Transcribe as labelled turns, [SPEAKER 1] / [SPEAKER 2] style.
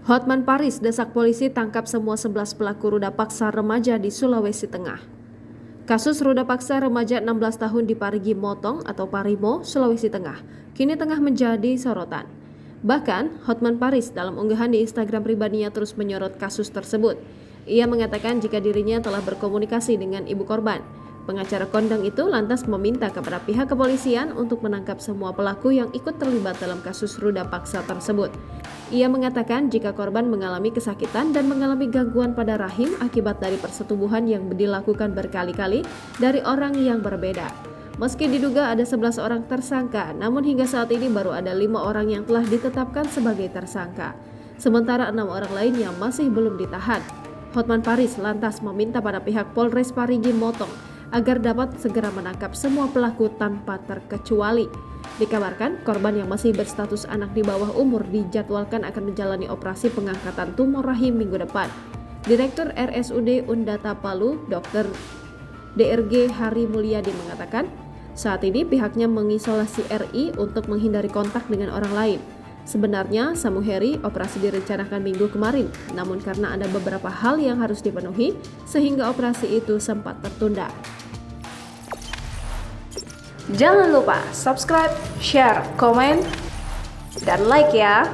[SPEAKER 1] Hotman Paris desak polisi tangkap semua 11 pelaku ruda paksa remaja di Sulawesi Tengah. Kasus ruda paksa remaja 16 tahun di Parigi Motong atau Parimo, Sulawesi Tengah, kini tengah menjadi sorotan. Bahkan, Hotman Paris dalam unggahan di Instagram pribadinya terus menyorot kasus tersebut. Ia mengatakan jika dirinya telah berkomunikasi dengan ibu korban. Pengacara kondang itu lantas meminta kepada pihak kepolisian untuk menangkap semua pelaku yang ikut terlibat dalam kasus ruda paksa tersebut. Ia mengatakan jika korban mengalami kesakitan dan mengalami gangguan pada rahim akibat dari persetubuhan yang dilakukan berkali-kali dari orang yang berbeda. Meski diduga ada 11 orang tersangka, namun hingga saat ini baru ada 5 orang yang telah ditetapkan sebagai tersangka. Sementara 6 orang lain yang masih belum ditahan. Hotman Paris lantas meminta pada pihak Polres Parigi Motong agar dapat segera menangkap semua pelaku tanpa terkecuali. Dikabarkan, korban yang masih berstatus anak di bawah umur dijadwalkan akan menjalani operasi pengangkatan tumor rahim minggu depan. Direktur RSUD Undata Palu, Dr. DRG Hari Mulyadi mengatakan, saat ini pihaknya mengisolasi RI untuk menghindari kontak dengan orang lain. Sebenarnya, Samu Heri operasi direncanakan minggu kemarin, namun karena ada beberapa hal yang harus dipenuhi, sehingga operasi itu sempat tertunda.
[SPEAKER 2] Jangan lupa subscribe, share, komen, dan like ya.